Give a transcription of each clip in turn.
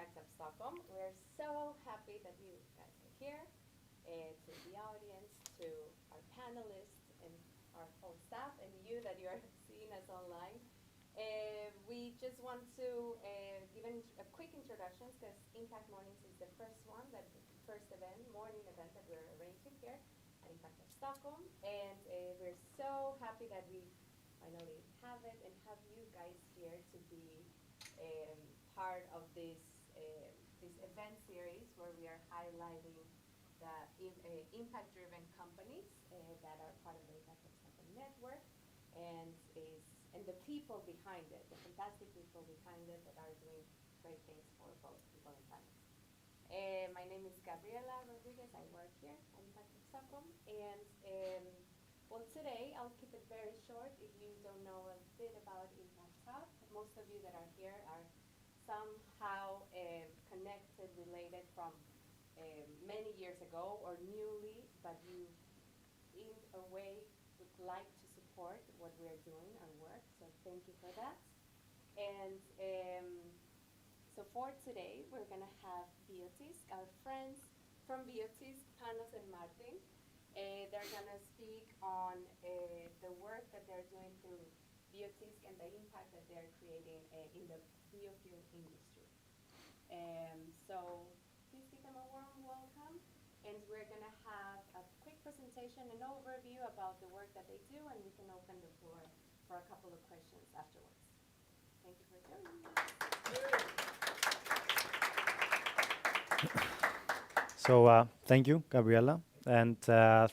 Impact Hub Stockholm. We're so happy that you guys are here, to the audience, to our panelists, and our whole staff, and you that you're seeing us online. We just want to give a quick introduction because Impact Mornings is the first morning event that we're arranging here at Impact Hub Stockholm, and we're so happy that we finally have it and have you guys here to be part of this event series where we are highlighting the impact-driven companies that are part of the Impact Hub Stockholm network, and the people behind it, the fantastic people behind it that are doing great things for both people and planet. My name is Gabriela Rodriguez. I work here at Impact Hub Stockholm, and well, today I'll keep it very short. If you don't know a bit about Impact Hub, most of you that are here are somehow connected, related from many years ago or newly, but you, in a way, would like to support what we're doing, our work. So thank you for that. And so for today, we're going to have Biotisk, our friends from Biotisk, Panos and Martin. They're going to speak on the work that they're doing through Biotisk and the impact that they're creating in the biofuel industry. So please give them a warm welcome. And we're going to have a quick presentation, an overview about the work that they do, and we can open the floor for a couple of questions afterwards. Thank you for joining us. So thank you, Gabriela, and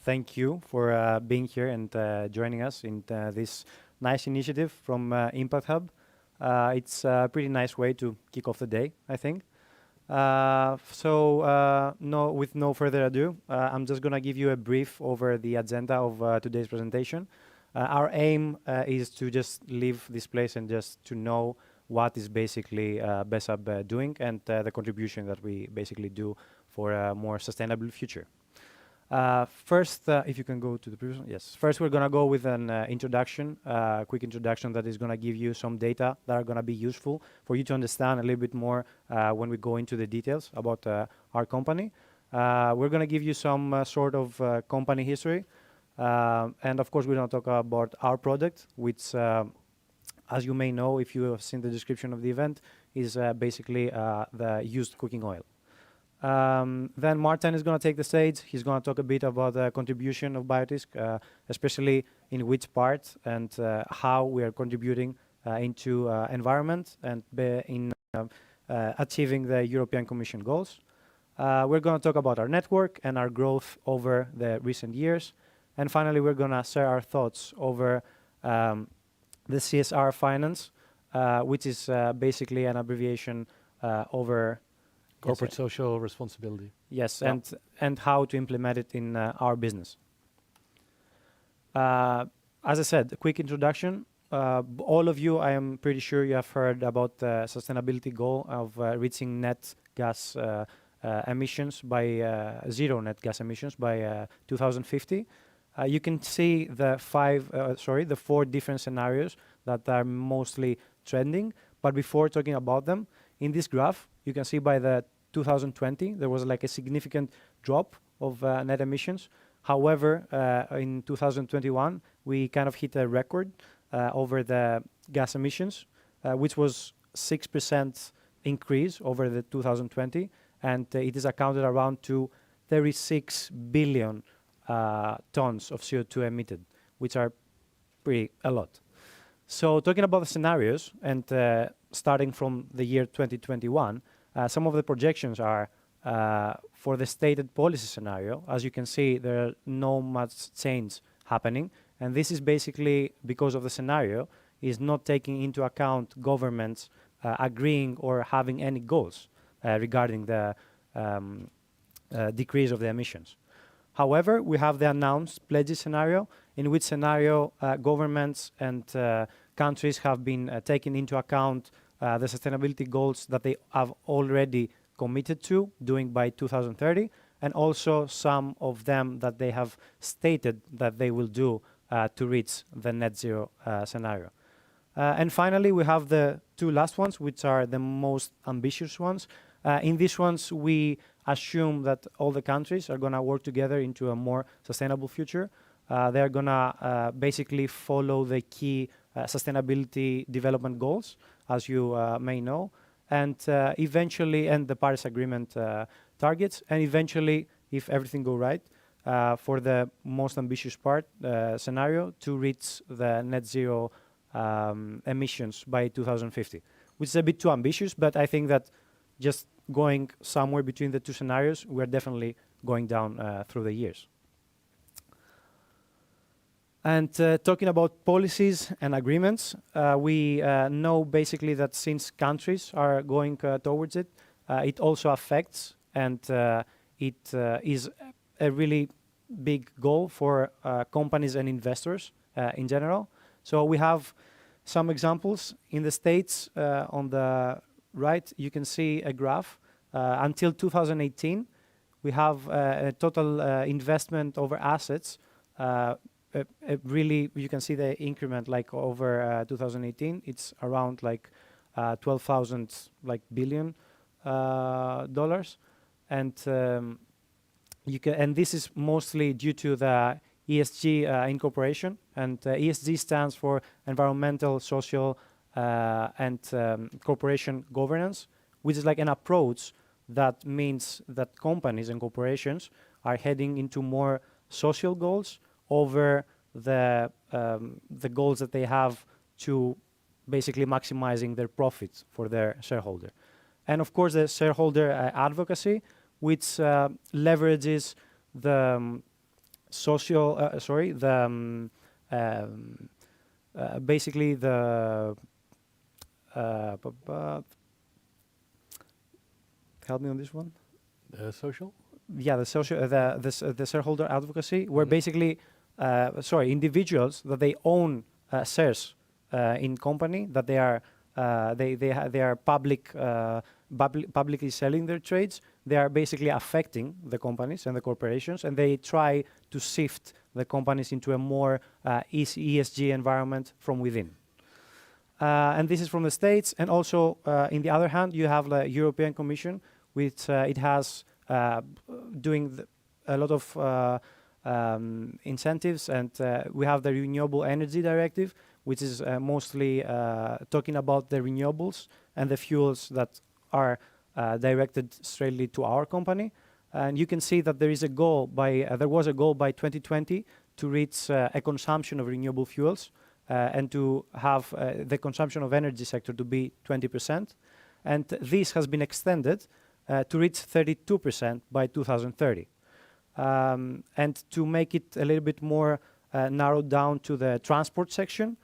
thank you for being here and joining us in this nice initiative from Impact Hub. It's a pretty nice way to kick off the day, I think. With no further ado, I'm just going to give you a brief over the agenda of today's presentation. Our aim is to just leave this place and just to know what is basically BESAB doing and the contribution that we basically do for a more sustainable future. First, if you can go to the previous one. Yes. First, we're going to go with an introduction, quick introduction that is going to give you some data that are going to be useful for you to understand a little bit more when we go into the details about our company. We're going to give you some sort of company history. And of course, we're going to talk about our product, which, as you may know, if you have seen the description of the event, is basically the used cooking oil. Then Martin is going to take the stage. He's going to talk a bit about the contribution of Biotisk, especially in which part and how we are contributing into environment and in achieving the European Commission goals. We're going to talk about our network and our growth over the recent years. And finally, we're going to share our thoughts over the CSR finance, which is basically an abbreviation over corporate social responsibility. Yes, yep. and how to implement it in our business. As I said, a quick introduction. All of you, I am pretty sure you have heard about the sustainability goal of reaching net gas emissions by zero net gas emissions by 2050. You can see the four different scenarios that are mostly trending. But before talking about them, in this graph, you can see by the 2020, there was like a significant drop of net emissions. However, in 2021, we kind of hit a record over the gas emissions, which was 6% increase over the 2020. And it is accounted around to 36 billion tons of CO2 emitted, which are pretty a lot. So talking about the scenarios and starting from the year 2021, some of the projections are for the stated policy scenario. As you can see, there are no much change happening. And this is basically because of the scenario is not taking into account governments agreeing or having any goals regarding the decrease of the emissions. However, we have the announced pledges scenario, in which scenario governments and countries have been taking into account the sustainability goals that they have already committed to doing by 2030, and also some of them that they have stated that they will do to reach the net zero scenario. And finally, we have the two last ones, which are the most ambitious ones. In these ones, we assume that all the countries are going to work together into a more sustainable future. They're going to basically follow the key sustainability development goals, as you may know, and eventually, and the Paris Agreement targets, and eventually, if everything go right, for the most ambitious part scenario, to reach the net zero emissions by 2050, which is a bit too ambitious, but I think that just going somewhere between the two scenarios, we're definitely going down through the years. And talking about policies and agreements, we know basically that since countries are going towards it, it also affects, and it is a really big goal for companies and investors in general. So we have some examples. In the States, on the right, you can see a graph. Until 2018, we have a total investment over assets. Really, you can see the increment like over 2018. It's around like 12,000 like billion dollars, and you can, and this is mostly due to the ESG incorporation. And ESG stands for environmental, social, and corporation governance, which is like an approach that means that companies and corporations are heading into more social goals over the goals that they have to basically maximizing their profits for their shareholder. And of course, the shareholder advocacy, which leverages the basically the help me on this one. Social? Yeah, the social, the shareholder advocacy, where basically, individuals that they own shares in company, that they are they are publicly selling their trades. They are basically affecting the companies and the corporations, and they try to shift the companies into a more ESG environment from within. And this is from the States, and also in the other hand, you have the European Commission, which it has doing a lot of incentives, and we have the Renewable Energy Directive, which is mostly talking about the renewables and the fuels that are directed straightly to our company. And you can see that there is a goal by there was a goal by 2020 to reach a consumption of renewable fuels and to have the consumption of energy sector to be 20%. And this has been extended to reach 32% by 2030. And to make it a little bit more narrowed down to the transport section,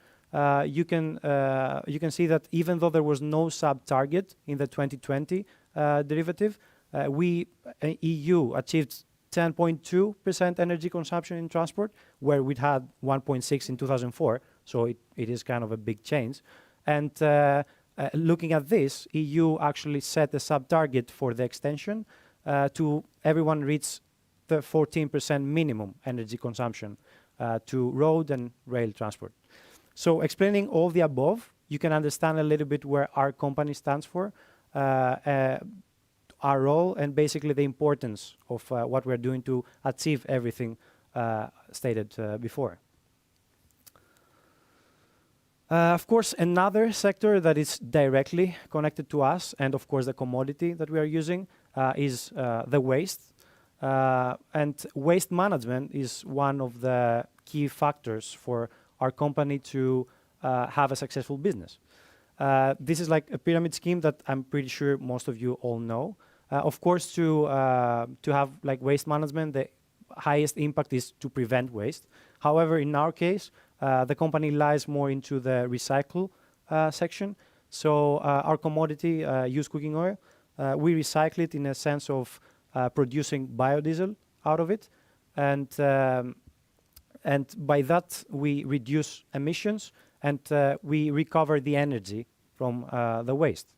you can see that even though there was no sub-target in the 2020 derivative, we, EU, achieved 10.2% energy consumption in transport, where we had 1.6 in 2004, so it is kind of a big change. And looking at this, EU actually set a sub-target for the extension to everyone reach the 14% minimum energy consumption to road and rail transport. So explaining all the above, you can understand a little bit where our company stands for, our role, and basically the importance of what we're doing to achieve everything stated before. Of course, another sector that is directly connected to us, and of course the commodity that we are using, is the waste. And waste management is one of the key factors for our company to have a successful business. This is like a pyramid scheme that I'm pretty sure most of you all know. Of course, to have like waste management, the highest impact is to prevent waste. However, in our case, the company lies more into the recycle section. So our commodity, used cooking oil, we recycle it in a sense of producing biodiesel out of it, and by that we reduce emissions and we recover the energy from the waste.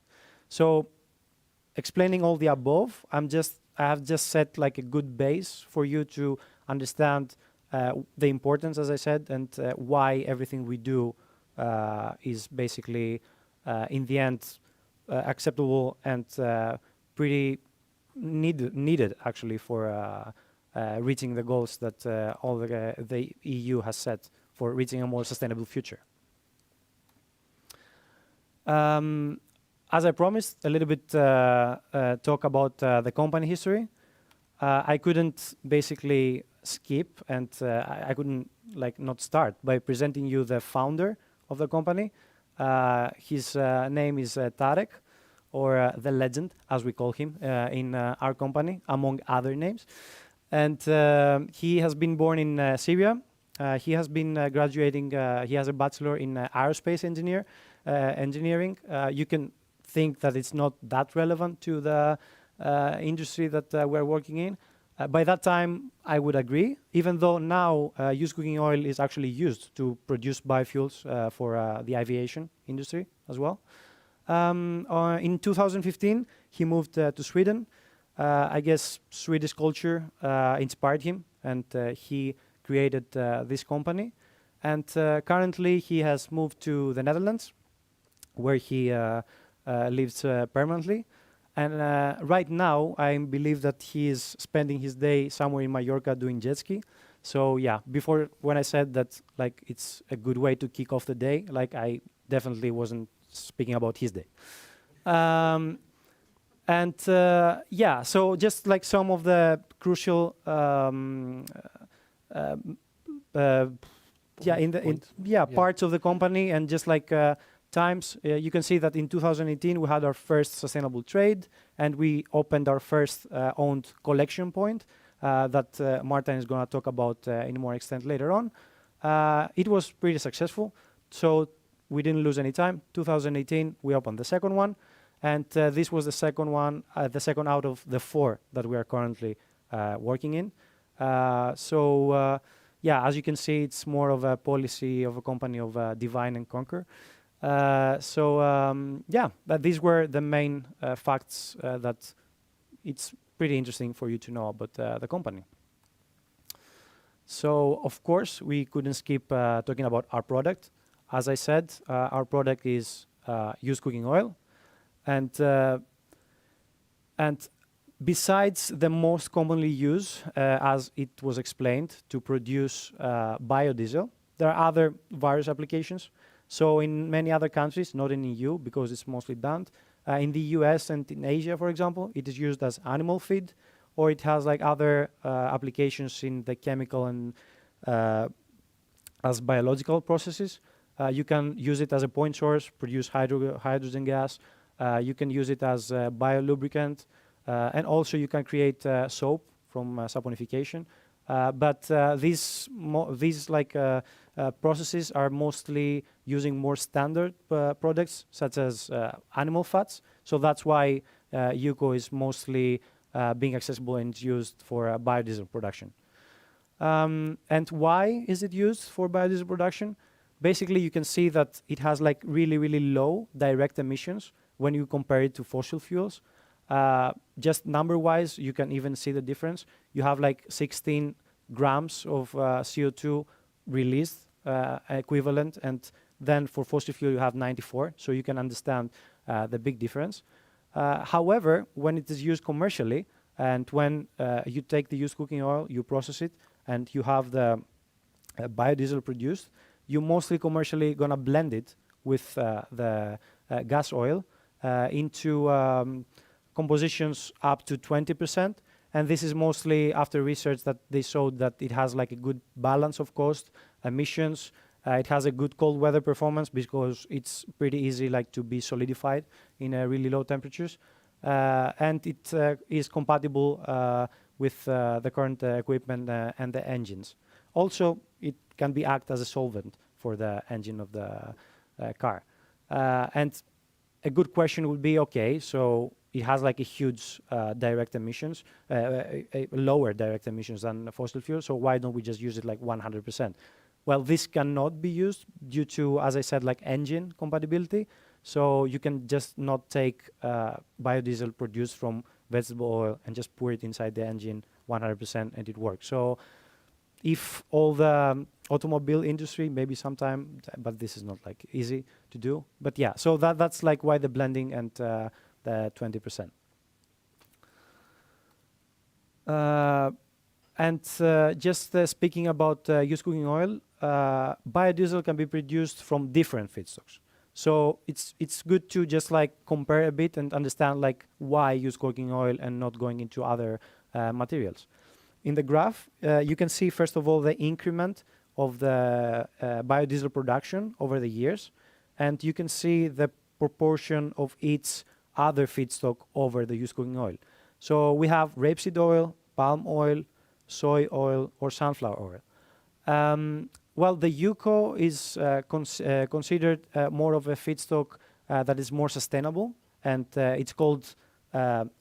So explaining all the above, I have just set like a good base for you to understand the importance, as I said, and why everything we do is basically in the end acceptable and pretty needed actually for reaching the goals that all the EU has set for reaching a more sustainable future. As I promised, a little bit talk about the company history. I couldn't basically skip, and I couldn't not start by presenting you the founder of the company. His name is Tarek, or the legend, as we call him in our company, among other names. And he has been born in Syria. He has been graduating, he has a bachelor in aerospace engineering. You can think that it's not that relevant to the industry that we're working in. By that time, I would agree, even though now used cooking oil is actually used to produce biofuels for the aviation industry as well. In 2015, he moved to Sweden. I guess Swedish culture inspired him, and he created this company. And currently, he has moved to the Netherlands, where he lives permanently. And right now, I believe that he is spending his day somewhere in Mallorca doing jet ski. So yeah, before when I said that it's a good way to kick off the day, I definitely wasn't speaking about his day. Yeah, so just some of the crucial parts of the company, and just times, you can see that in 2018 we had our first sustainable trade, and we opened our first owned collection point that Martin is going to talk about in more extent later on. It was pretty successful, so we didn't lose any time. 2018 we opened the second one, and this was the second one, the second out of the 4 that we are currently working in. Yeah, as you can see, it's more of a policy of a company of divide and conquer. Yeah, but these were the main facts that it's pretty interesting for you to know about the company. So, of course, we couldn't skip talking about our product. As I said, our product is used cooking oil. And besides the most commonly used, as it was explained, to produce biodiesel, there are other various applications. So in many other countries, not in EU because it's mostly banned, in the US and in Asia, for example, it is used as animal feed, or it has other applications in the chemical and as biological processes. You can use it as a point source, produce hydrogen gas. You can use it as a biolubricant, and also you can create soap from saponification. But these processes are mostly using more standard products, such as animal fats. So that's why UCO is mostly being accessible and used for biodiesel production. And why is it used for biodiesel production? Basically, you can see that it has really, really low direct emissions when you compare it to fossil fuels. Just number-wise, you can even see the difference. You have 16 grams of CO2 released equivalent, and then for fossil fuel you have 94, so you can understand the big difference. However, when it is used commercially, and when you take the used cooking oil, you process it, and you have the biodiesel produced, you mostly commercially gonna blend it with the gas oil into compositions up to 20%. And this is mostly after research that they showed that it has a good balance of cost, emissions. It has a good cold weather performance because it's pretty easy to be solidified in really low temperatures. And it is compatible with the current equipment and the engines. Also, it can be act as a solvent for the engine of the car. And a good question would be, okay, so it has a huge direct emissions, lower direct emissions than fossil fuel, so why don't we just use it 100%? Well, this cannot be used due to, as I said, engine compatibility. So you can just not take biodiesel produced from vegetable oil and just pour it inside the engine 100% and it works. So if all the automobile industry, maybe sometime, but this is not easy to do. But yeah, so that's why the blending and the 20%. And speaking about used cooking oil, biodiesel can be produced from different feedstocks. So it's good to just like compare a bit and understand like why use cooking oil and not going into other materials. In the graph, you can see first of all the increment of the biodiesel production over the years, and you can see the proportion of each other feedstock over the used cooking oil. So we have rapeseed oil, palm oil, soy oil, or sunflower oil. Well, the UCO is considered more of a feedstock that is more sustainable, and it's called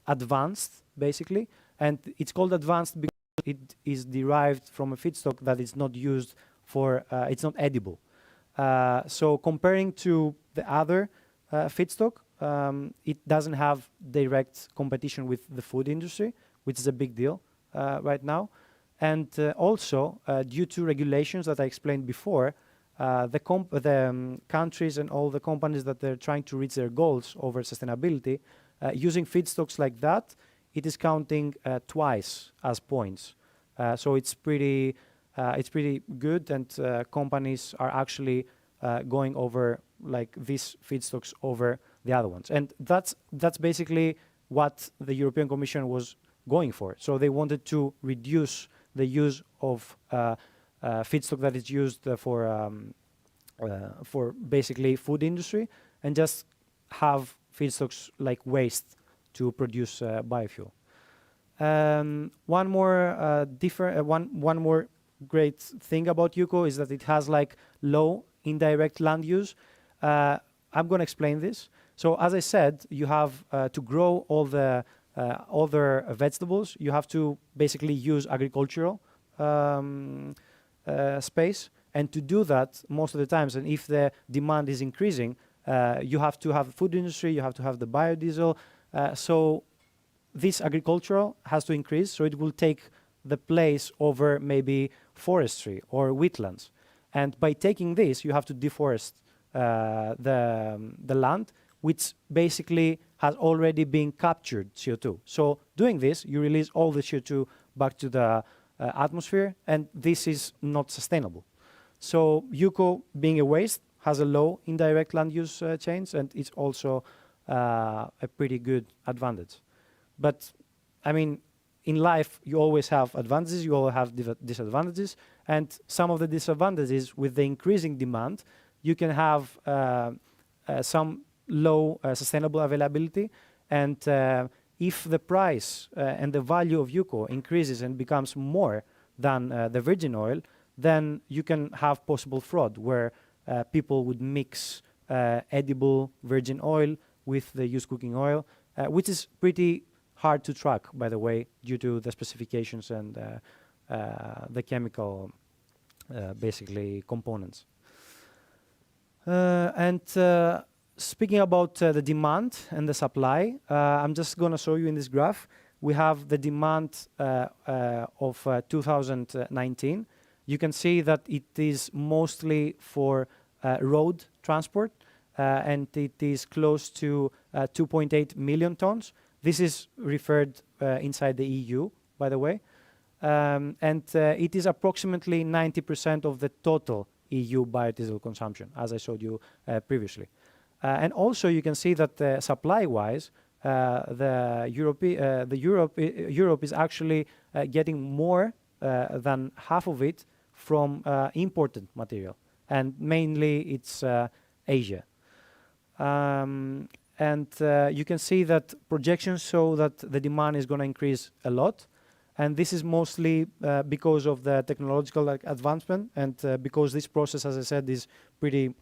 advanced, basically. And it's called advanced because it is derived from a feedstock that is not used for, it's not edible. So comparing to the other feedstock, it doesn't have direct competition with the food industry, which is a big deal right now. And also, due to regulations that I explained before, the countries and all the companies that they're trying to reach their goals over sustainability, using feedstocks like that, it is counting twice as points. So it's pretty good, and companies are actually going over like these feedstocks over the other ones. And that's basically what the European Commission was going for. So they wanted to reduce the use of feedstock that is used for basically food industry, and just have feedstocks like waste to produce biofuel. One more great thing about UCO is that it has like low indirect land use. I'm going to explain this. So as I said, you have to grow all the other vegetables, you have to basically use agricultural space. And to do that, most of the times, and if the demand is increasing, you have to have food industry, you have to have the biodiesel. So this agricultural has to increase, so it will take the place over maybe forestry or wetlands. And by taking this, you have to deforest the land, which basically has already been captured CO2. So doing this, you release all the CO2 back to the atmosphere, and this is not sustainable. So UCO, being a waste, has a low indirect land use change, and it's also a pretty good advantage. But I mean, in life, you always have advantages, you always have disadvantages, and some of the disadvantages with the increasing demand, you can have some low sustainable availability, and if the price and the value of UCO increases and becomes more than the virgin oil, then you can have possible fraud where people would mix edible virgin oil with the used cooking oil, which is pretty hard to track, by the way, due to the specifications and the chemical basically components. Speaking about the demand and the supply, I'm just going to show you in this graph. We have the demand of 2019. You can see that it is mostly for road transport, and it is close to 2.8 million tons. This is referred inside the EU, by the way. It is approximately 90% of the total EU biodiesel consumption, as I showed you previously. And also you can see that supply-wise, Europe is actually getting more than half of it from imported material, and mainly it's Asia. You can see that projections show that the demand is going to increase a lot, and this is mostly because of the technological advancement, and because this process, as I said, is pretty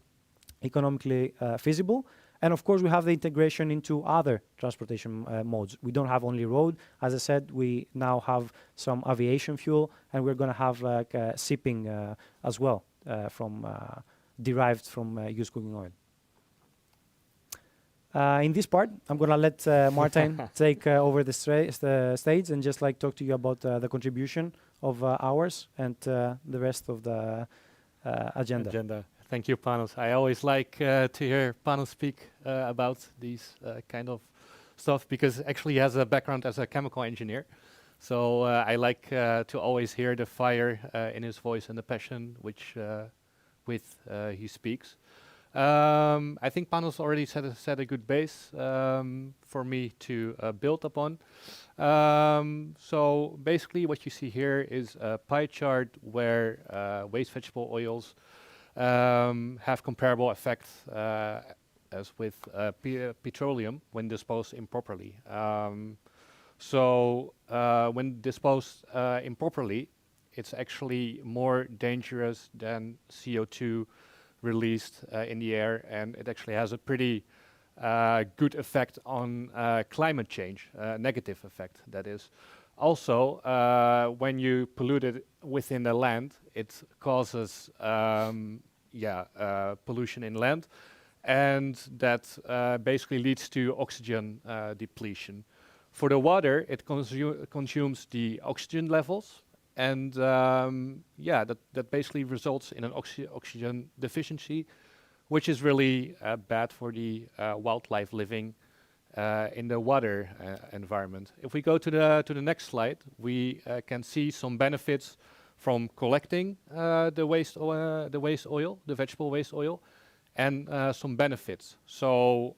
economically feasible. And of course, we have the integration into other transportation modes. We don't have only road. As I said, we now have some aviation fuel, and we're going to have like shipping as well, derived from used cooking oil. In this part, I'm going to let Martin take over the stage and just like talk to you about the contribution of ours and the rest of the agenda. Thank you, Panos. I always like to hear Panos speak about these kind of stuff, because actually he has a background as a chemical engineer. So I like to always hear the fire in his voice and the passion which with he speaks. I think Panos already set a good base for me to build upon. So basically what you see here is a pie chart where waste vegetable oils have comparable effects as with petroleum when disposed improperly. When disposed improperly, it's actually more dangerous than CO2 released in the air, and it actually has a pretty good effect on climate change, negative effect that is. Also, when you pollute it within the land, it causes pollution in land, and that basically leads to oxygen depletion. For the water, it consumes the oxygen levels, and that basically results in an oxygen deficiency, which is really bad for the wildlife living in the water environment. If we go to the next slide, we can see some benefits from collecting the waste oil, the vegetable waste oil, and some benefits. So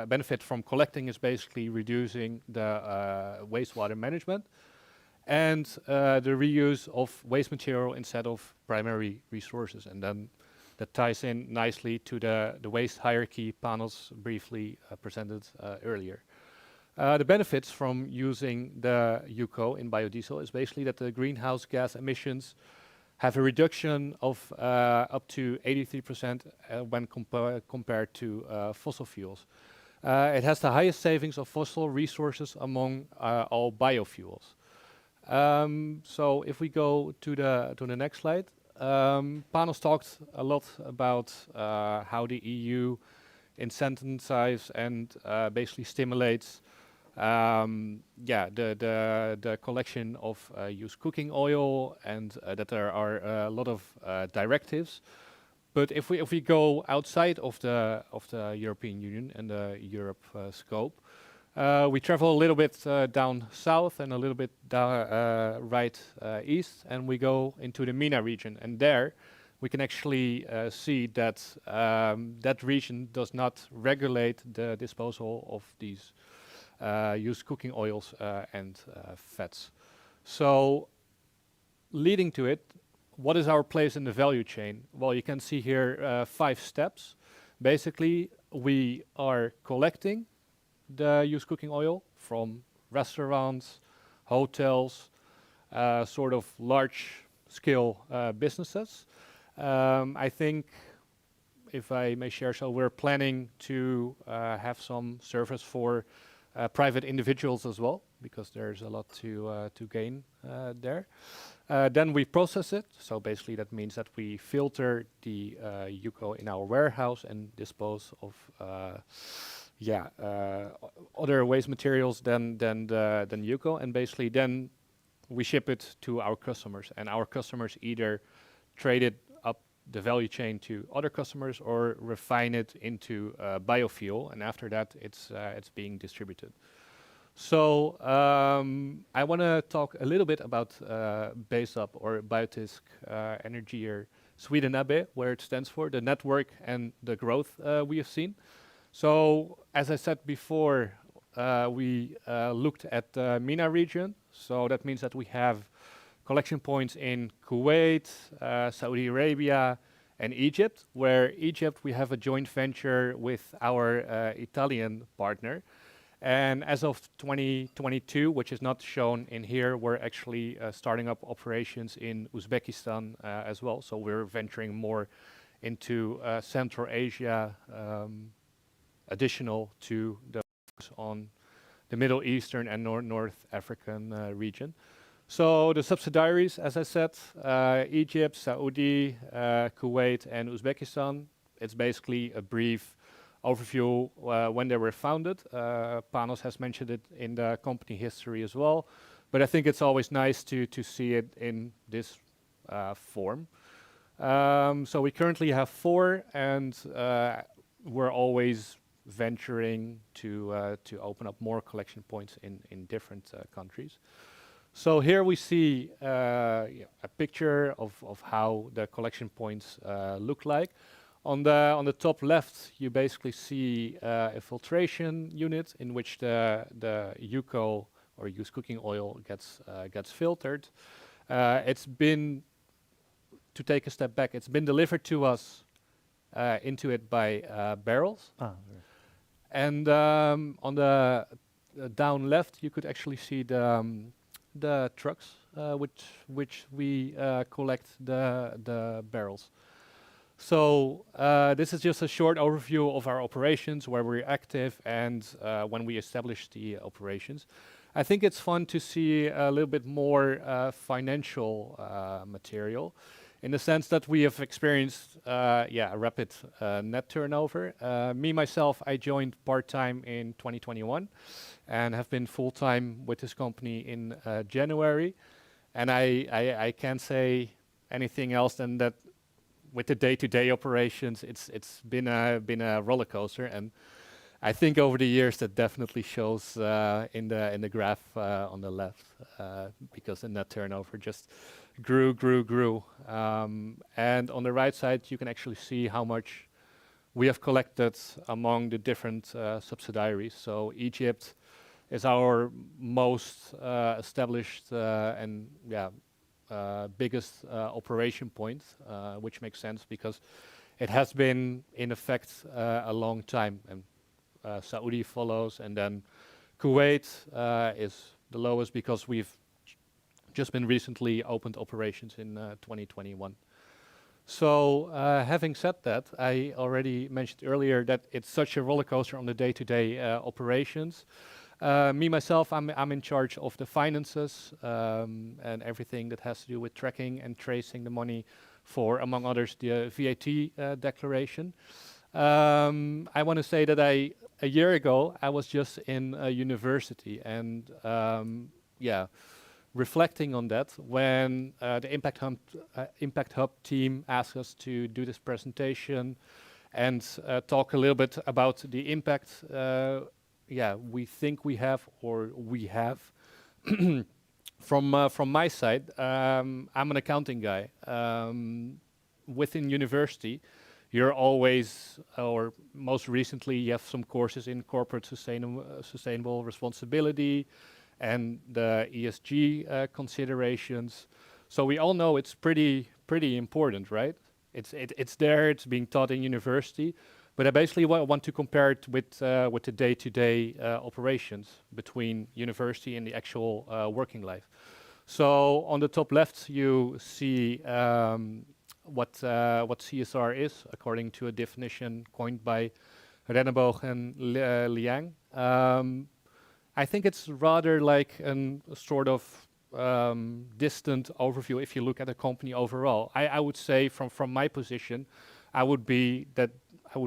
benefit from collecting is basically reducing the wastewater management and the reuse of waste material instead of primary resources. And then that ties in nicely to the waste hierarchy Panos briefly presented earlier. The benefits from using the UCO in biodiesel is basically that the greenhouse gas emissions have a reduction of up to 83% when compared to fossil fuels. It has the highest savings of fossil resources among all biofuels. So if we go to the next slide, Panos talked a lot about how the EU incentivizes and basically stimulates the collection of used cooking oil, and that there are a lot of directives. But if we go outside of the European Union and the Europe scope, we travel a little bit down south and a little bit down east, and we go into the MENA region. And there we can actually see that that region does not regulate the disposal of these used cooking oils and fats. So leading to it, what is our place in the value chain? Well, you can see here 5 steps. Basically, we are collecting the used cooking oil from restaurants, hotels, sort of large-scale businesses. I think, if I may share, so we're planning to have some service for private individuals as well, because there's a lot to gain there. Then we process it. So basically that means that we filter the UCO in our warehouse and dispose of other waste materials than UCO, and basically then we ship it to our customers, and our customers either trade it up the value chain to other customers or refine it into biofuel, and after that it's being distributed. So I want to talk a little bit about BESAB, or Biotisk Energier Sweden AB, where it stands for, the network and the growth we have seen. So as I said before, we looked at the MENA region. So that means that we have collection points in Kuwait, Saudi Arabia, and Egypt, where Egypt we have a joint venture with our Italian partner. And as of 2022, which is not shown in here, we're actually starting up operations in Uzbekistan as well. So we're venturing more into Central Asia, additional to the focus on the Middle Eastern and North African region. So the subsidiaries, as I said, Egypt, Saudi, Kuwait, and Uzbekistan. It's basically a brief overview when they were founded. Panos has mentioned it in the company history as well, but I think it's always nice to see it in this form. So we currently have 4, and we're always venturing to open up more collection points in different countries. So here we see yeah, a picture of how the collection points look like. On the top left, you basically see a filtration unit in which the UCO or used cooking oil gets filtered. It's been, to take a step back, it's been delivered to us into it by barrels. Ah, And on the down left, you could actually see the trucks which we collect the barrels. So this is just a short overview of our operations, where we're active, and when we establish the operations. I think it's fun to see a little bit more financial material, in the sense that we have experienced yeah, a rapid net turnover. Me, myself, I joined part-time in 2021 and have been full-time with this company in January. And I can't say anything else than that with the day-to-day operations, it's been a roller coaster. And I think over the years that definitely shows in the graph on the left, because the net turnover just grew. And on the right side, you can actually see how much we have collected among the different subsidiaries. So Egypt is our most established and yeah, biggest operation point, which makes sense because it has been in effect a long time. And Saudi follows, and then Kuwait is the lowest because we've just been recently opened operations in 2021. So having said that, I already mentioned earlier that it's such a roller coaster on the day-to-day operations. Me, myself, I'm in charge of the finances and everything that has to do with tracking and tracing the money for, among others, the VAT declaration. I want to say that a year ago, I was just in a university, and yeah, reflecting on that, when the Impact Hub team asked us to do this presentation and talk a little bit about the impact yeah, we think we have, or we have. From my side, I'm an accounting guy. Within university, you're always, or most recently, you have some courses in corporate sustainable responsibility and the ESG considerations. So we all know it's pretty important, right? It's there, it's being taught in university. But I basically want to compare it with the day-to-day operations between university and the actual working life. So on the top left, you see what CSR is, according to a definition coined by Renneboog and Liang. I think it's rather like a sort of distant overview if you look at a company overall. I would say from my position, I would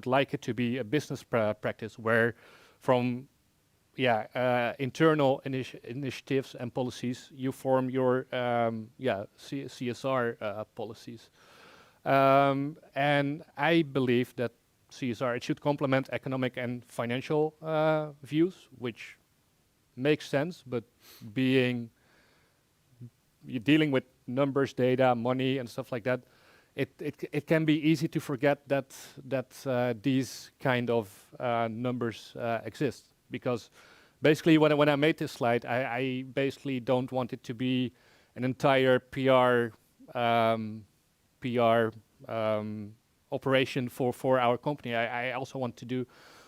like it to be a business practice where from internal initiatives and policies, you form your CSR policies. And I believe that CSR, it should complement economic and financial views, which makes sense, but you're dealing with numbers, data, money, and stuff like that, it can be easy to forget that these kind of numbers exist. Because basically, when I made this slide, I basically don't want it to be an entire PR operation for our company. I also want to do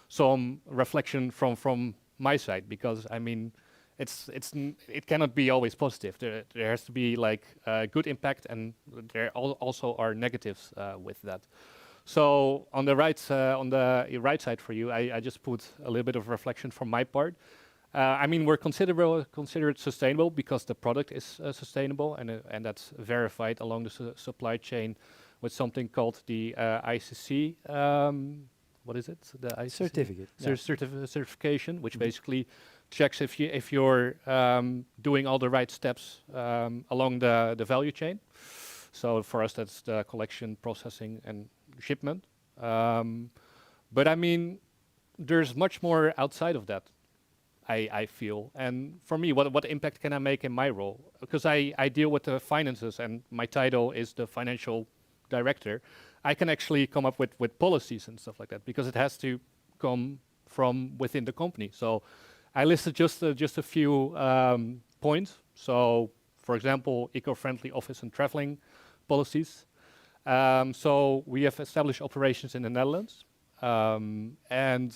some reflection from my side, because I mean, it cannot be always positive. There has to be like good impact, and there also are negatives with that. So on the right side for you, I just put a little bit of reflection from my part. I mean, we're considered sustainable because the product is sustainable, and that's verified along the supply chain with something called the ICC. What is it? The ICC? Certificate. Certification, which basically checks if you're doing all the right steps along the value chain. So for us, that's the collection, processing, and shipment. But I mean, there's much more outside of that, I feel. And for me, what impact can I make in my role? Because I deal with the finances, and my title is the financial director. I can actually come up with policies and stuff like that, because it has to come from within the company. So I listed just a few points. So, for example, eco-friendly office and traveling policies. So we have established operations in the Netherlands, and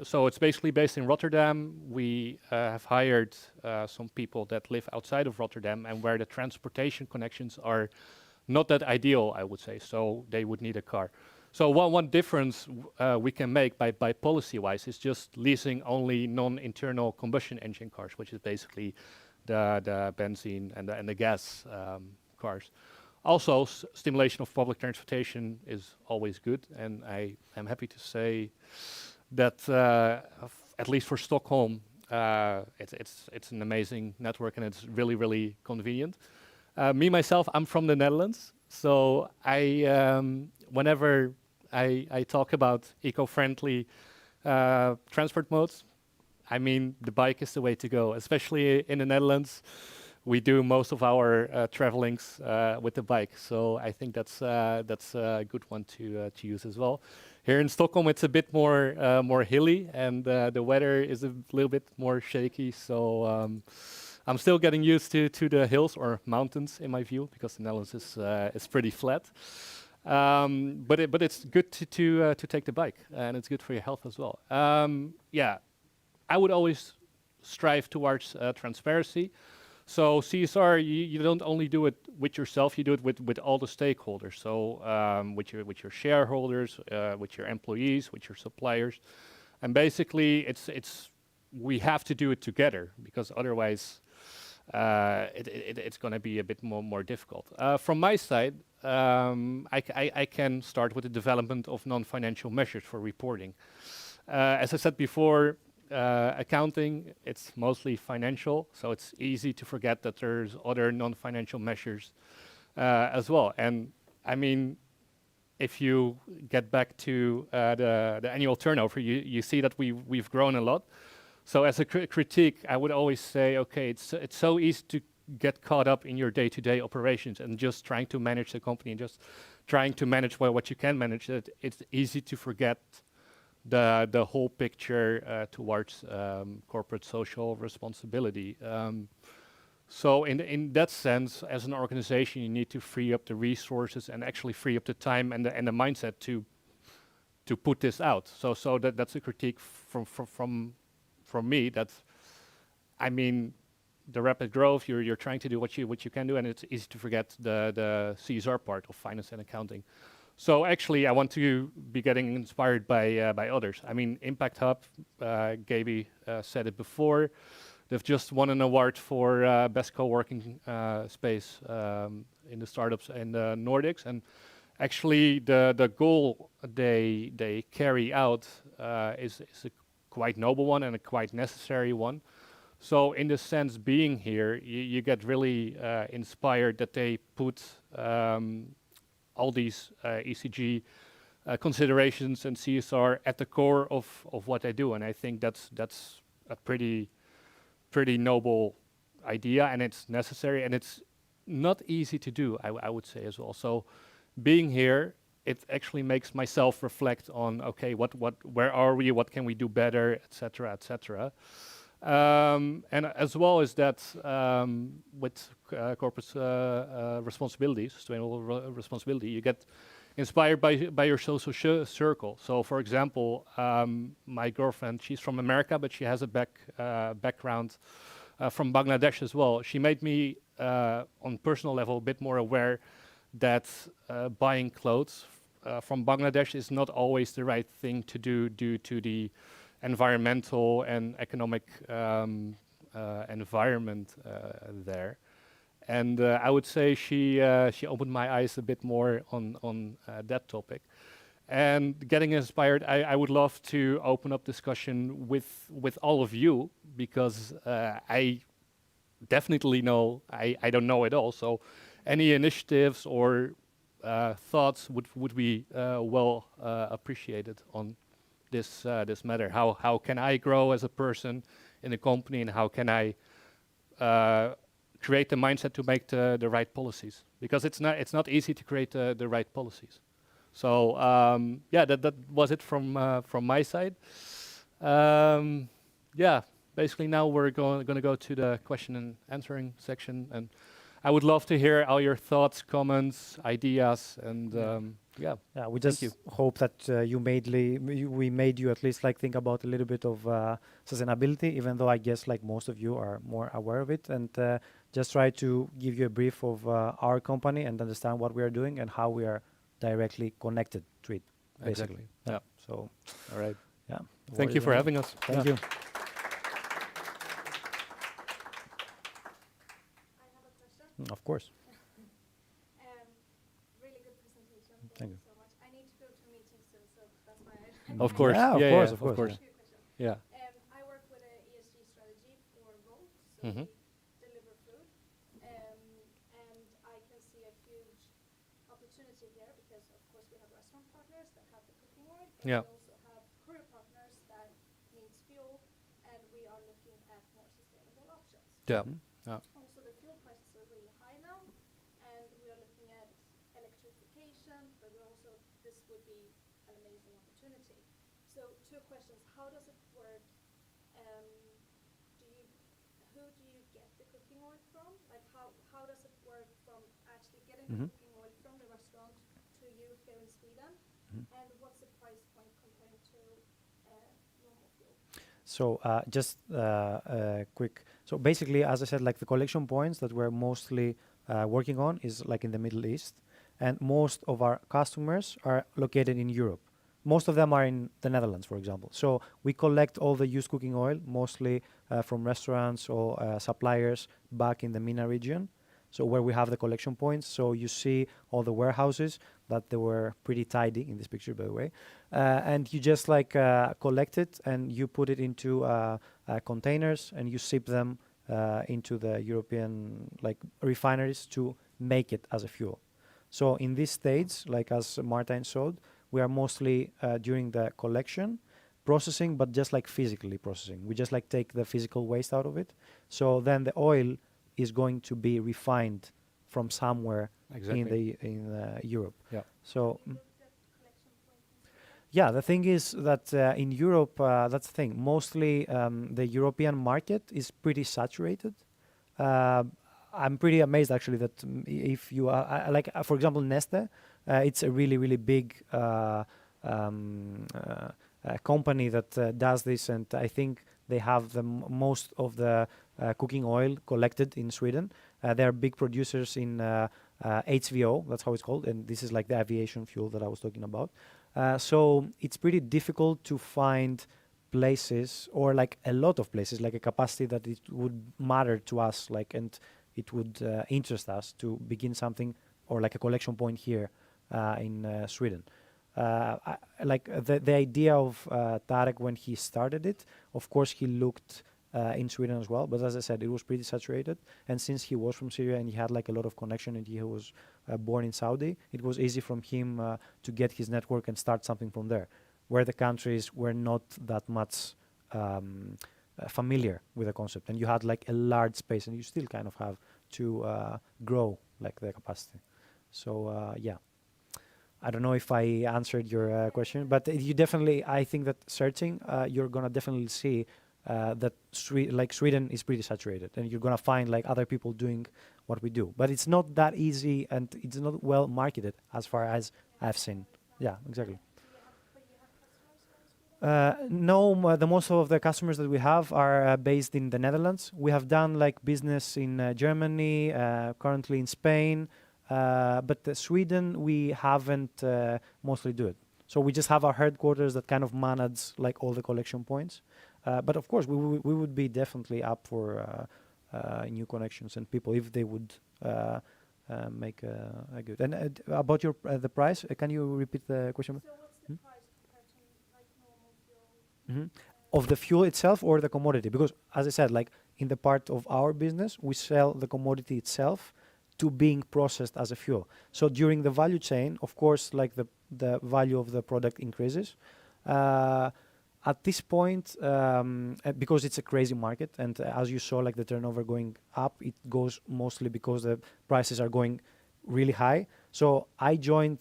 so it's basically based in Rotterdam. We have hired some people that live outside of Rotterdam, and where the transportation connections are not that ideal, I would say. So they would need a car. So one difference we can make by policy-wise is just leasing only non-internal combustion engine cars, which is basically the benzene and the gas cars. Also, stimulation of public transportation is always good, and I am happy to say that at least for Stockholm, it's an amazing network, and it's really convenient. Me myself, I'm from the Netherlands, so whenever I talk about eco-friendly transport modes, I mean the bike is the way to go. Especially in the Netherlands, we do most of our travelings with the bike, so I think that's a good one to use as well. Here in Stockholm, it's a bit more hilly, and the weather is a little bit more shaky. So I'm still getting used to the hills or mountains, in my view, because the Netherlands is pretty flat. But it's good to take the bike, and it's good for your health as well. Yeah, I would always strive towards transparency. So CSR, you don't only do it with yourself; you do it with all the stakeholders. So with your shareholders, with your employees, with your suppliers, and basically we have to do it together, because otherwise it's going to be a bit more difficult. From my side, I can start with the development of non-financial measures for reporting. As I said before, accounting, it's mostly financial, so it's easy to forget that there's other non-financial measures as well. And I mean, if you get back to the annual turnover, you see that we've grown a lot. So as a critique, I would always say, okay, it's so easy to get caught up in your day-to-day operations and just trying to manage the company and just trying to manage what you can manage. That it's easy to forget the whole picture towards corporate social responsibility. So in that sense, as an organization, you need to free up the resources and actually free up the time and the mindset to put this out. So that's a critique from me. That, I mean, the rapid growth, you're trying to do what you can do, and it's easy to forget the CSR part of finance and accounting. So actually, I want to be getting inspired by others. I mean, Impact Hub, Gaby said it before. They've just won an award for best co-working space in the startups in the Nordics, and actually the goal they carry out is a quite noble one and a quite necessary one. So in this sense, being here, you get really inspired that they put all these ECG considerations and CSR at the core of what they do, and I think that's a pretty noble idea, and it's necessary, and it's not easy to do, I would say as well. So being here, it actually makes myself reflect on, okay, where are we, what can we do better, etc., etc. And as well as that, with corporate responsibility, sustainable responsibility, you get inspired by your social circle. So, for example, my girlfriend, she's from America, but she has a background from Bangladesh as well. She made me, on personal level, a bit more aware that buying clothes from Bangladesh is not always the right thing to do due to the environmental and economic environment there. And I would say she opened my eyes a bit more on that topic. And getting inspired, I would love to open up discussion with all of you, because I definitely know I don't know it all. So any initiatives or thoughts would be well appreciated on this matter. How can I grow as a person in a company, and how can I create the mindset to make the right policies? Because it's not easy to create the right policies. So yeah, that was it from my side. Yeah, basically now we're going to go to the question and answering section, and I would love to hear all your thoughts, comments, ideas, and yeah. Yeah, we Thank just you. hope that we made you at least like think about a little bit of sustainability, even though I guess like most of you are more aware of it, and just try to give you a brief of our company and understand what we are doing and how we are directly connected to it, basically. Exactly. Yeah. So, All right. yeah. Thank you for having us. Thank Yeah. you. I have a question. Of course. Really good presentation. Thank Thank you. you so much. I need to go to a meeting soon, so that's why Of course. Yeah, of Yeah, course, yeah, of course, course. A few questions. Yeah. I work with a ESG strategy for Volt, so Mhm. we deliver food, and I can see a huge opportunity here because, of course, we have restaurant partners that have the cooking oil, but Yeah. we also have courier partners that needs fuel, and we are looking at more sustainable options. Yeah. Mhm. Also, the fuel prices are really high now, and we are looking at electrification, but we also, this would be an amazing opportunity. So, two questions. How does it work? Who do you get the cooking oil from? Like, how does it work from actually getting the Mhm. cooking oil from the restaurant to you here in Sweden? Mhm. And what's the price point compared to normal fuel? So just quick. So basically, as I said, like the collection points that we're mostly working on is like in the Middle East, and most of our customers are located in Europe. Most of them are in the Netherlands, for example. So we collect all the used cooking oil, mostly from restaurants or suppliers back in the MENA region. So where we have the collection points. So you see all the warehouses that they were pretty tidy in this picture, by the way. And you just like collect it and you put it into containers and you ship them into the European like refineries to make it as a fuel. So in this stage, like as Martin showed, we are mostly during the collection, processing, but just like physically processing. We just like take the physical waste out of it. So then the oil is going to be refined from somewhere Exactly. in Europe. Yeah. So Have you looked at collection points in Sweden? yeah, the thing is that in Europe, that's the thing. Mostly the European market is pretty saturated. I'm pretty amazed actually that if you are like, for example, Neste, it's a really, really big company that does this, and I think they have the most of the cooking oil collected in Sweden. They are big producers in HVO, that's how it's called, and this is like the aviation fuel that I was talking about. So it's pretty difficult to find places or like a lot of places, like a capacity that it would matter to us, like, and it would interest us to begin something or like a collection point here in Sweden. Like the idea of Tarek when he started it, of course he looked in Sweden as well, but as I said, it was pretty saturated. And since he was from Syria and he had like a lot of connection and he was born in Saudi, it was easy from him to get his network and start something from there, where the countries were not that much familiar with the concept, and you had like a large space, and you still kind of have to grow like the capacity. So yeah. I don't know if I answered your question, but you definitely, I think that searching, you're gonna definitely see that like Sweden is pretty saturated, and you're gonna find like other people doing what we do. But it's not that easy, and it's not well marketed as far as I've seen. Yeah, exactly. But you have customers here in Sweden? No, the most of the customers that we have are based in the Netherlands. We have done like business in Germany, currently in Spain. But Sweden, we haven't mostly do it. So we just have our headquarters that kind of manage like all the collection points. But of course, we would be definitely up for new connections and people if they would make a good. And about your the price, can you repeat the question? So what's the price compared to like normal fuel? Mhm. Of the fuel itself or the commodity? Because as I said, like in the part of our business, we sell the commodity itself to being processed as a fuel. So during the value chain, of course, like the value of the product increases. At this point, because it's a crazy market, and as you saw, like the turnover going up, it goes mostly because the prices are going really high. So I joined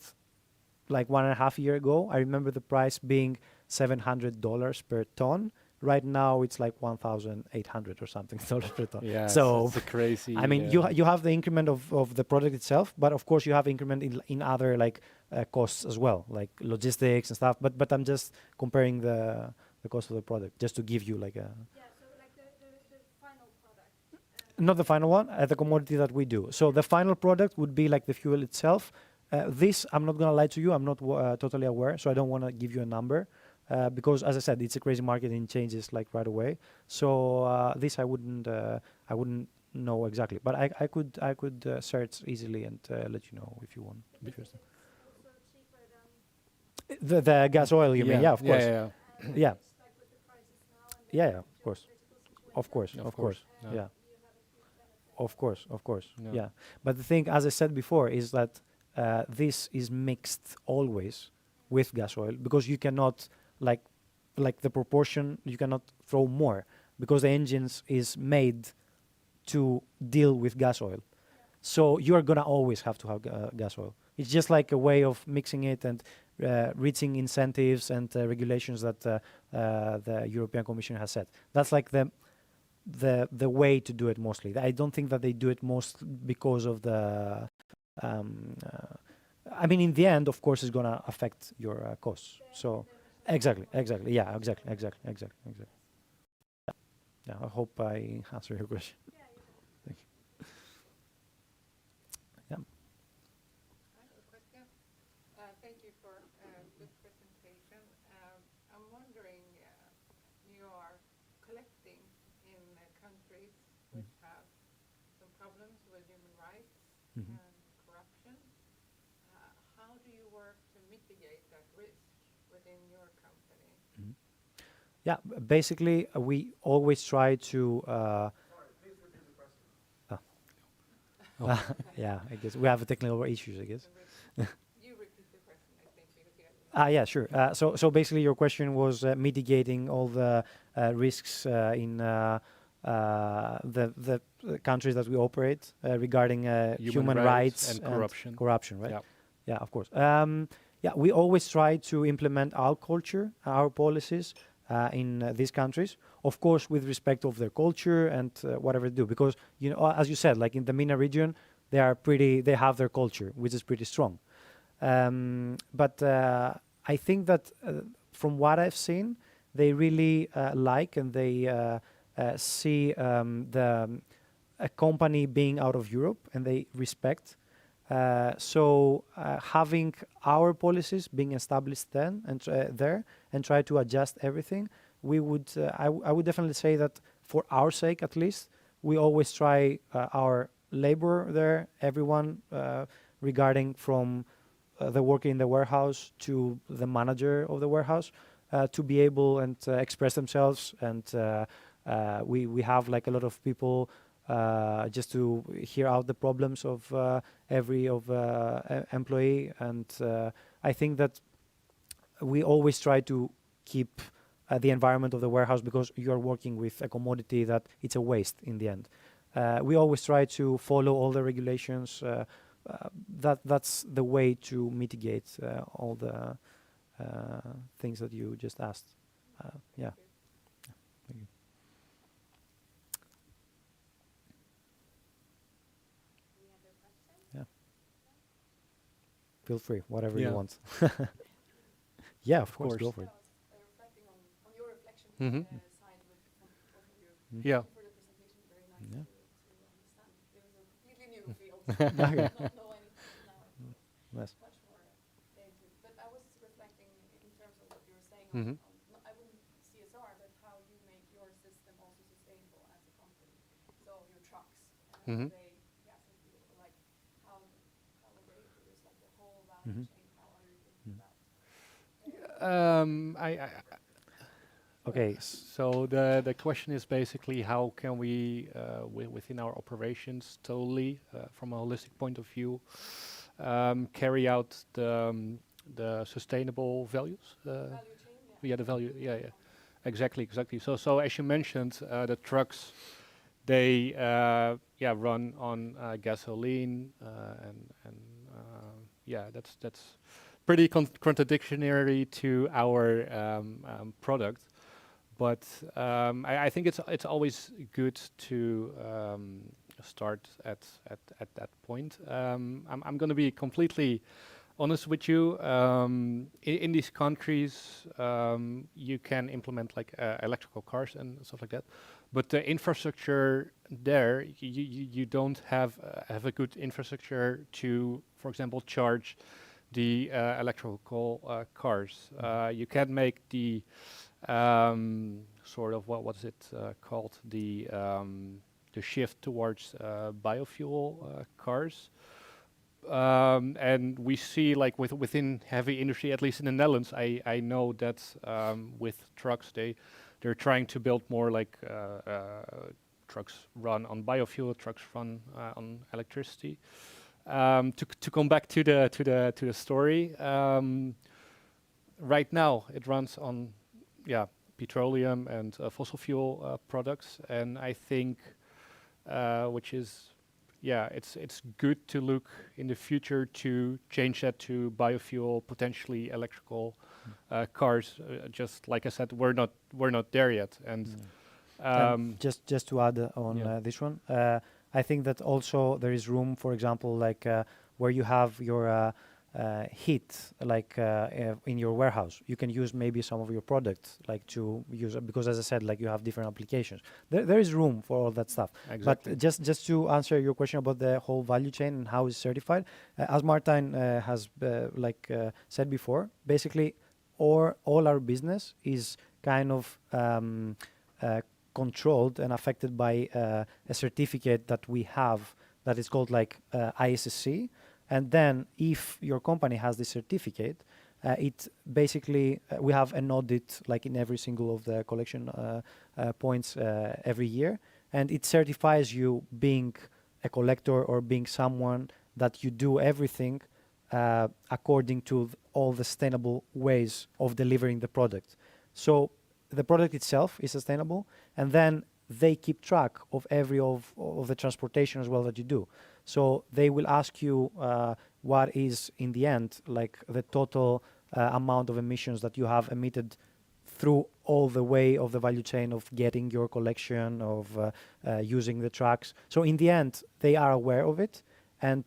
like 1.5 years ago. I remember the price being $700 per ton. Right now, it's like 1,800 or something dollars per ton. Yeah, So it's a crazy. I mean, you have the increment of the product itself, but of course you have increment in other like costs as well, like logistics and stuff. But I'm just comparing the cost of the product, just to give you like a Yeah, so like the final product. not the final one, the commodity that we do. So the final product would be like the fuel itself. This, I'm not gonna lie to you, I'm not totally aware, so I don't want to give you a number. Because, as I said, it's a crazy market and it changes like right away. So this I wouldn't know exactly, but I could search easily and let you know if you want. If it's also cheaper than The gas oil, you mean? Yeah, of course. Yeah, and Yeah. it's like with the prices now and Yeah, the yeah, of course. geopolitical Of course, situation, of course. Yeah. Yeah, you have a huge benefit. of course. Yeah. Yeah, but the thing, as I said before, is that this is mixed always with gas oil, because you cannot like the proportion, you cannot throw more, because the engines is made to deal with gas oil. So you are gonna always have to have gas oil. It's just like a way of mixing it and reaching incentives and regulations that the European Commission has set. That's like the way to do it mostly. I don't think that they do it most because of the. I mean, in the end, of course, it's gonna affect your costs. So. Exactly. Yeah, exactly. Yeah, I hope I answer your question. Thank you. Yeah. I have a question. Thank you for good presentation. I'm wondering, you are collecting in countries which have some problems with human rights Mhm. and corruption. How do you work to mitigate that risk within your company? Yeah, basically, we always try to. Yeah, I guess we have technical issues, I guess. You repeat the question, I think, because you have Yeah, sure. So basically, your question was mitigating all the risks in the countries that we operate regarding human rights and corruption. corruption, right? Yeah. Yeah, of course. Yeah, we always try to implement our culture, our policies in these countries, of course, with respect of their culture and whatever they do. Because, you know, as you said, like in the MENA region, they have their culture, which is pretty strong. But I think that from what I've seen, they really like and they see a company being out of Europe, and they respect. So having our policies being established then and there, and try to adjust everything, we would I would definitely say that for our sake at least, we always try our labor there, everyone regarding from the worker in the warehouse to the manager of the warehouse, to be able and express themselves. And we have like a lot of people just to hear out the problems of every employee. And I think that we always try to keep the environment of the warehouse, because you are working with a commodity that it's a waste in the end. We always try to follow all the regulations. That's the way to mitigate all the things that you just asked. Yeah. Thank you. Any other questions? Yeah. Feel free, whatever Yeah. you want. Yeah, of course, course. go for it. Reflecting on your reflection Mhm. side with from both of you. Yeah. Thank you for the presentation. Very nice Yeah. to understand. It was a completely new field. Okay. Not know anything now. Nice. Much more into. But I was reflecting in terms of what you were saying Mhm. on I wouldn't CSR, but how you make your system also sustainable as a company. So your trucks, Mhm. they gas and fuel, like how will they produce like the whole value Mhm. chain? How are you thinking about? I Okay. So the question is basically how can we, within our operations, totally from a holistic point of view, carry out the sustainable values. Value chain, Yeah, the value. Yeah. Exactly. So as you mentioned, the trucks, they run on gasoline, and yeah, that's pretty contradictory to our product. But I think it's always good to start at that point. I'm going to be completely honest with you. In these countries, you can implement like electrical cars and stuff like that, but the infrastructure there, you don't have a good infrastructure to, for example, charge the electrical cars. You can make the sort of what's it called, the shift towards biofuel cars. And we see like within heavy industry, at least in the Netherlands, I know that with trucks they're trying to build more like trucks run on biofuel, trucks run on electricity. To come back to the story, right now it runs on petroleum and fossil fuel products, and I think which is it's good to look in the future to change that to biofuel, potentially electrical cars. Just like I said, we're not there yet, and just to add on this one, I think that also there is room, for example, like where you have your heat, like in your warehouse, you can use maybe some of your products, like to use because, as I said, like you have different applications. There is room for all that stuff. Exactly. But just to answer your question about the whole value chain and how it's certified, as Martin has said before, basically, all our business is kind of controlled and affected by a certificate that we have that is called like ISSC. And then if your company has this certificate, it basically, we have an audit like in every single of the collection points every year. And it certifies you being a collector or being someone that you do everything according to all the sustainable ways of delivering the product. So the product itself is sustainable, and then they keep track of every of the transportation as well that you do. So they will ask you what is in the end like the total amount of emissions that you have emitted through all the way of the value chain of getting your collection, of using the trucks. So in the end, they are aware of it, and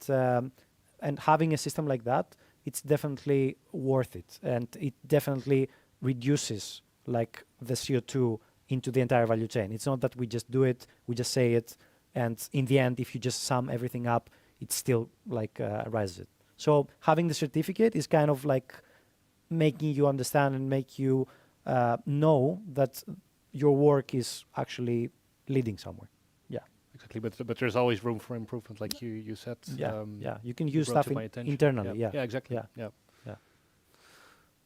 having a system like that, it's definitely worth it, and it definitely reduces like the CO2 into the entire value chain. It's not that we just do it, we just say it, and in the end, if you just sum everything up, it still like rises it. So having the certificate is kind of like making you understand and make you know that your work is actually leading somewhere. Yeah. Exactly, but there's always room for improvement, like you said. Yeah, you can use brought stuff to my attention. internally. Yeah, exactly. Yeah.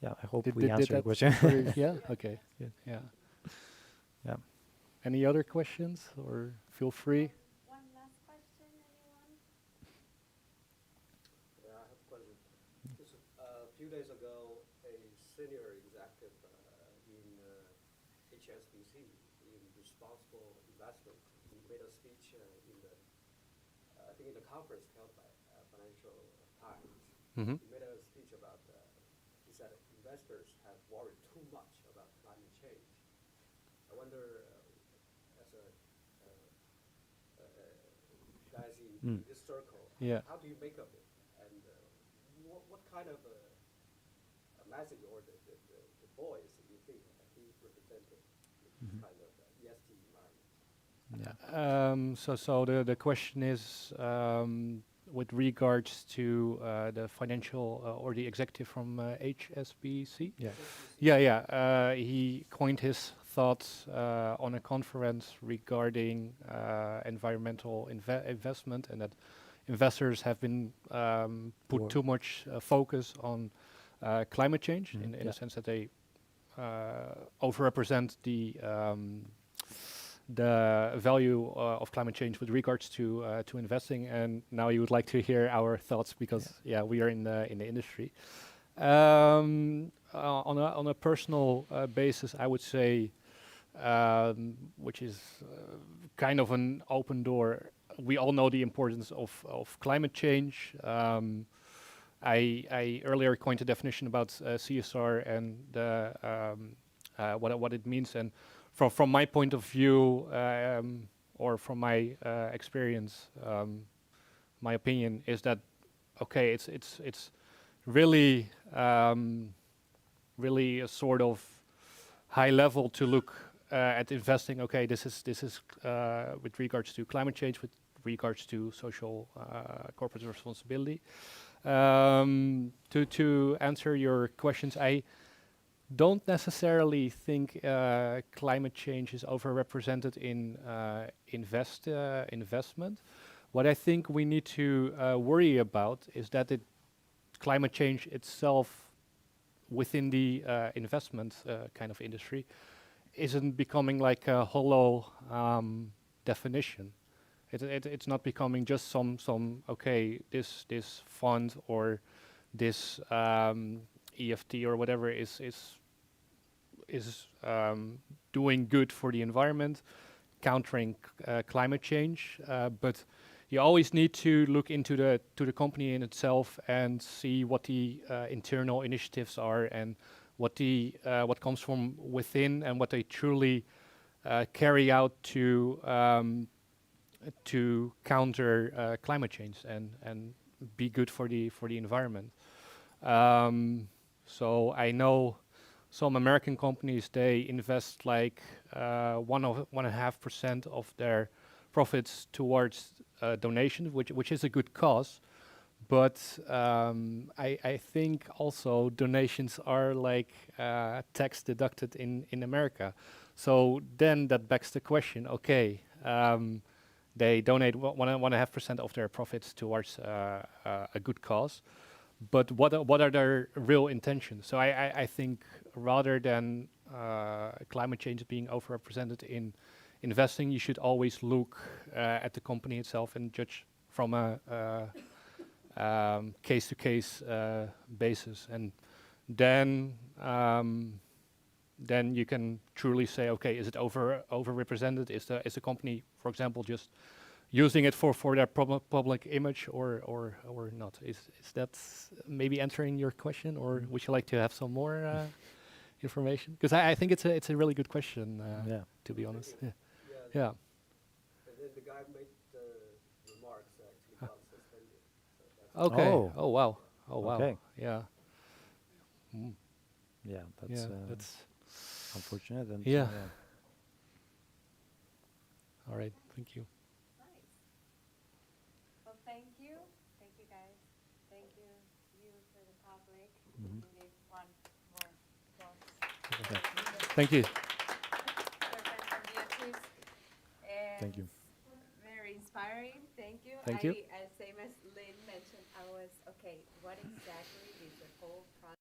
I hope Did we answered your that question. yeah. Okay. Good. Yeah. Yeah. Any other questions, or feel free? One last question, anyone? Yeah, I have a question. Just a few days ago, a senior executive in HSBC, in responsible investment, he made a speech in the, I think in the conference held by Financial Times. Mm-hmm. He made a speech about, he said investors have worried too much about climate change. I wonder, as a guys in this circle, how do you make of it? And what kind of a message or the voice you think he represented in this kind of ESG environment? So the question is with regards to the financial or the executive from HSBC. Yeah. He coined his thoughts on a conference regarding environmental investment, and that investors have been put too much focus on climate change in a sense that they overrepresent the value of climate change with regards to investing. And now you would like to hear our thoughts because we are in the industry. On a personal basis, I would say, which is kind of an open door. We all know the importance of climate change. I earlier coined a definition about CSR and what it means. And from my point of view, or from my experience, my opinion is that okay, it's really really a sort of high level to look at investing. Okay, this is with regards to climate change, with regards to social corporate responsibility. To answer your questions, I don't necessarily think climate change is overrepresented in investment. What I think we need to worry about is that climate change itself within the investment kind of industry isn't becoming like a hollow definition. It's not becoming just some okay, this fund or this EFT or whatever is doing good for the environment, countering climate change, but you always need to look into the company in itself and see what the internal initiatives are and what comes from within and what they truly carry out to counter climate change and be good for the environment. So I know some American companies, they invest like 1.5% of their profits towards donations, which is a good cause. But I think also donations are like tax deducted in America. So then that begs the question, okay, they donate 1.5% of their profits towards a good cause, but what are their real intentions? So I think rather than climate change being overrepresented in investing, you should always look at the company itself and judge from a case-to-case basis, and then you can truly say, okay, is it overrepresented? Is the company, for example, just using it for their public image or not? Is that maybe answering your question, or would you like to have some more information? Because I think it's a really good question. To be honest. Yeah. And then the guy made the remarks actually got suspended. So that's Okay. Oh. Oh wow. Oh wow. Okay. Yeah. Mm. Yeah, That's unfortunate. And Yeah. All right. Thank you. Nice. Well, thank you. Thank you, guys. Thank you, for the public. Mhm. We need one more applause. Okay. Thank you. Thank you. Very inspiring. Thank you. Thank you. Same as Lynn mentioned, I was, okay, what exactly is the whole process?